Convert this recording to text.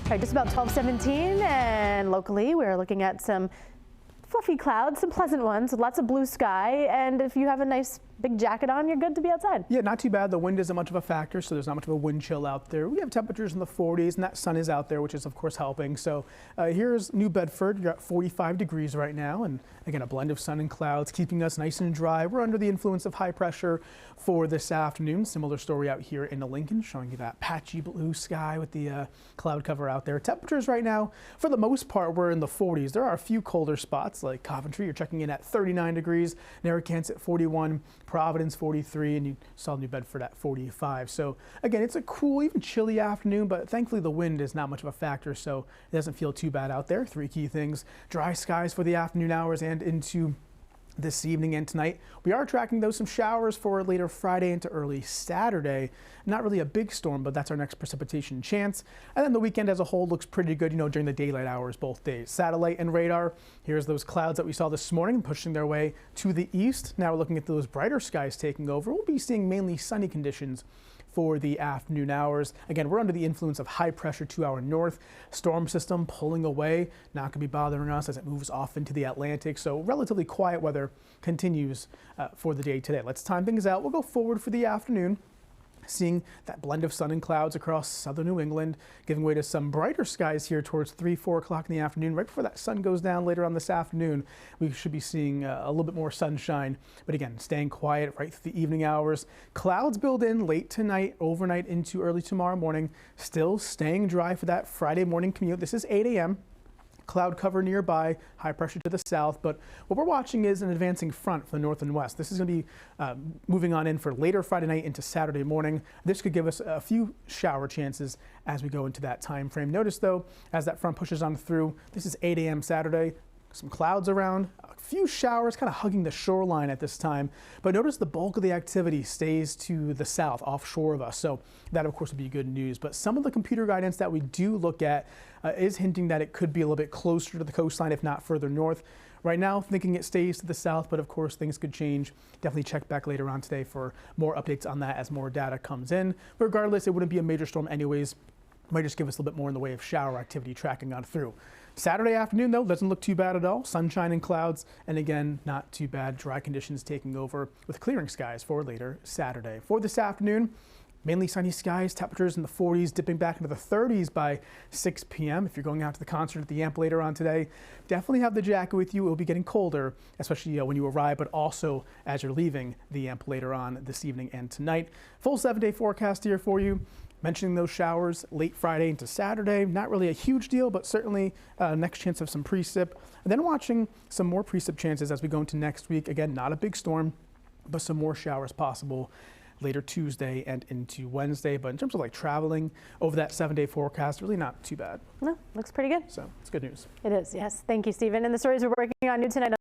All right, just about 12:17, and locally we're looking at some fluffy clouds, some pleasant ones, lots of blue sky, and if you have a nice big jacket on, you're good to be outside. Yeah, not too bad. The wind isn't much of a factor, so there's not much of a wind chill out there. We have temperatures in the 40s, and that sun is out there, which is, of course, helping. So here's New Bedford. You're at 45 degrees right now, and again, a blend of sun and clouds, keeping us nice and dry. We're under the influence of high pressure for this afternoon. Similar story out here in Lincoln, showing you that patchy blue sky with the cloud cover out there. Temperatures right now, for the most part, we're in the 40s. There are a few colder spots, like Coventry. You're checking in at 39 degrees, Narragansett 41, Providence 43, and you saw New Bedford at 45. So again, it's a cool, even chilly afternoon, but thankfully the wind is not much of a factor, so it doesn't feel too bad out there. Three key things: dry skies for the afternoon hours and into this evening and tonight. We are tracking, though, some showers for later Friday into early Saturday. Not really a big storm, but that's our next precipitation chance. And then the weekend as a whole looks pretty good, during the daylight hours both days. Satellite and radar, here's those clouds that we saw this morning pushing their way to the east. Now we're looking at those brighter skies taking over. We'll be seeing mainly sunny conditions for the afternoon hours. Again, we're under the influence of high pressure to our north. Storm system pulling away, not going to be bothering us as it moves off into the Atlantic. So relatively quiet weather continues for the day today. Let's time things out. We'll go forward for the afternoon, seeing that blend of sun and clouds across southern New England, giving way to some brighter skies here towards 3, 4 o'clock in the afternoon. Right before that sun goes down later on this afternoon, we should be seeing a little bit more sunshine. But again, staying quiet right through the evening hours. Clouds build in late tonight, overnight into early tomorrow morning. Still staying dry for that Friday morning commute. This is 8 a.m. Cloud cover nearby, high pressure to the south, but what we're watching is an advancing front from the north and west. This is going to be moving on in for later Friday night into Saturday morning. This could give us a few shower chances as we go into that time frame. Notice, though, as that front pushes on through, this is 8 a.m. Saturday. Some clouds around, a few showers kind of hugging the shoreline at this time, but notice the bulk of the activity stays to the south, offshore of us, so that of course would be good news. But some of the computer guidance that we do look at is hinting that it could be a little bit closer to the coastline, if not further north. Right now, thinking it stays to the south, but of course things could change. Definitely check back later on today for more updates on that as more data comes in. But regardless, it wouldn't be a major storm anyways. Might just give us a little bit more in the way of shower activity tracking on through. Saturday afternoon, though, doesn't look too bad at all. Sunshine and clouds, and again, not too bad. Dry conditions taking over with clearing skies for later Saturday. For this afternoon, mainly sunny skies, temperatures in the 40s, dipping back into the 30s by 6 p.m. If you're going out to the concert at the Amp later on today, definitely have the jacket with you. It will be getting colder, especially when you arrive, but also as you're leaving the Amp later on this evening and tonight. Full 7-day forecast here for you. Mentioning those showers late Friday into Saturday, not really a huge deal, but certainly next chance of some precip. And then watching some more precip chances as we go into next week. Again, not a big storm, but some more showers possible later Tuesday and into Wednesday. But in terms of like traveling over that 7-day forecast, really not too bad. No, looks pretty good. So it's good news. It is, yes. Thank you, Stephen. And the stories we're working on new tonight